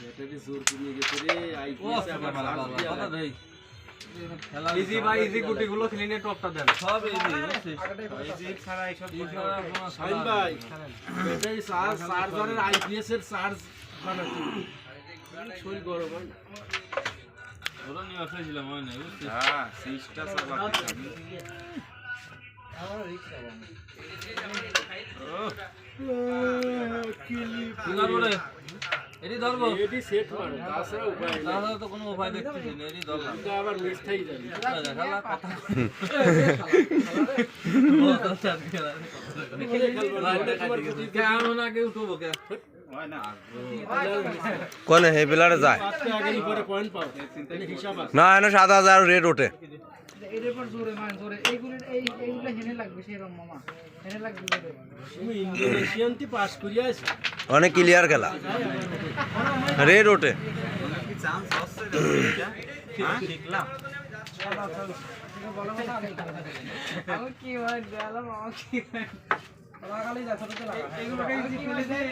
battery জোর কমিয়ে গেছে রে আইপিএস আবার কথা দেই ইজি ভাই ইজি গুটিগুলো ক্লিনে টপটা দেন সব ইজি ছাড়া এইসব শাইন ভাই ব্যাটারি চার্জারের আইপিএস এর চার্জ বানাচ্ছি শরীর গরম হয় না ওরা নিয়ে আসছিলাম হয় না হ্যাঁ সিস্টা সব বাকি আমার রিকশা বানাই এডি ধরবো এডি সেট মারো তাছাড়া উপায় নেই তাছাড়া তো কোনো উপায় দেখতেছি না এডি ধরলাম এটা আবার মিস থাই যাবে দেখালা কথা বহুত আচ্ছা খেলা কেন না কেউ উঠবো কে হয় না কোন হে বেলারে যায় আগে পরে পয়েন্ট পাও হিসাব আছে না এনে 7000 রেট ওঠে এর উপর জোরে মান জোরে এইগুলো হেনে লাগবে সেরকম মামা হেনে লাগবে তুমি ইন্দোনেশিয়ান তি পাস করিয়া আছে অনেক ক্লিয়ার খেলা রেট ওঠে কি চান্স হচ্ছে হ্যাঁ শিখলাম আমি কি হয় গেলাম মামা কি লাগালি যা ছোট লাগা এগুলোকে যদি ফেলে দেয়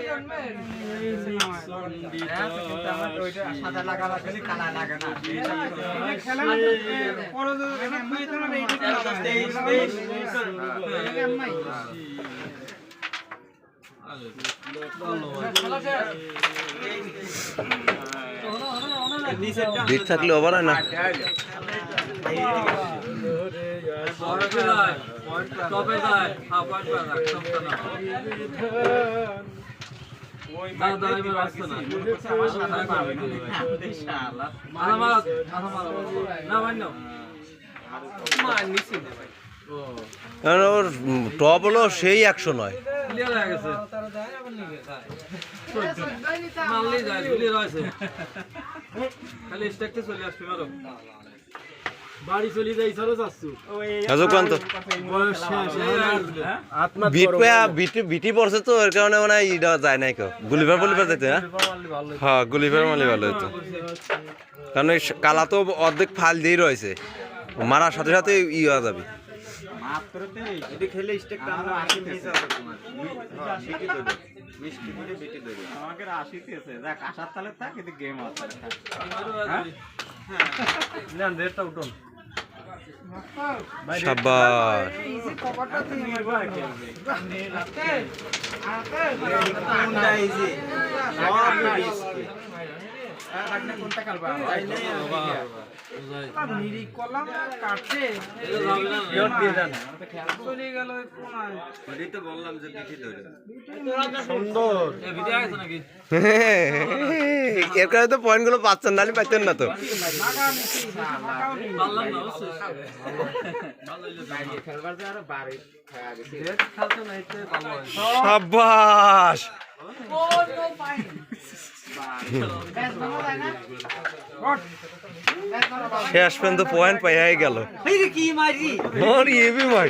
কিন্তু আমার ওইটা সাদা লাগাবা খালি কালা লাগে না খেলা না পরে তো আমি তো না এইটা লাগাতে আম্মাই বিট থাকলে ওভার হয় না টপে যায় হ্যাঁ পয়েন্ট পাওয়া যায় সবটা না দাও দাও এবার আসছে না আমার সাথে পাবে ইনশাআল্লাহ মারা মারা না ভাই না মার নিছি ভাই ওর টপ হলো সেই 100 নয় ক্লিয়ার হয়ে গেছে তারা যায় আবার নিয়ে যায় মারলি যায় গুলি রয়েছে খালি স্ট্যাকতে চলে আসবে মারো বাড়ি চলে যাই চলো যাচ্ছু হাজুকান্ত বিটি পড়ছে তো এর কারণে মানে ইডা যায় নাই কেউ গুলিভার যাইতে হ্যাঁ গুলিভার মারলে ভালো হতো কারণ এই কালা তো অর্ধেক ফাল দিয়ে রয়েছে মারার সাথে সাথে ই হয়ে যাবে মাত্রতে এটি খেলে স্টেক আমরা 80 মিস আছে তোমার হ্যাঁ বিটি ধরে মিষ্টি করে বিটি ধরে আমাকে 80 দিয়েছে দেখ আসার তালে থাক এতে গেম আছে হ্যাঁ নেন রেটটা উঠুন শাবাশ ইজি কভারটা দিয়ে ভাই খেলবে আতে কোনটা ইজি সব রিস্কি রাখলে কোনটা কালবা নিরি কলাম কাটছে ইয়ট দিয়ে দেন চলে গেল কোনায় এটাই তো বললাম যে বিটি ধরে সুন্দর এই ভিডিও আছে নাকি এর কারণে তো পয়েন্টগুলো পাচ্ছেন নালি পাচ্ছেন না তো লাগা নিছি পারলাম না অবশ্যই ভালো হইলো খেলবার যে আরো বাড়ি খাওয়া গেছে রেট খেলতে নাইতে ভালো হয় শাবাশ ও নো পাইন ব্যাস ভালো যায় না গড ব্যাস ভালো শেষ পর্যন্ত পয়েন্ট পাইয়াই গেল এই কি মারি ওর এবি মার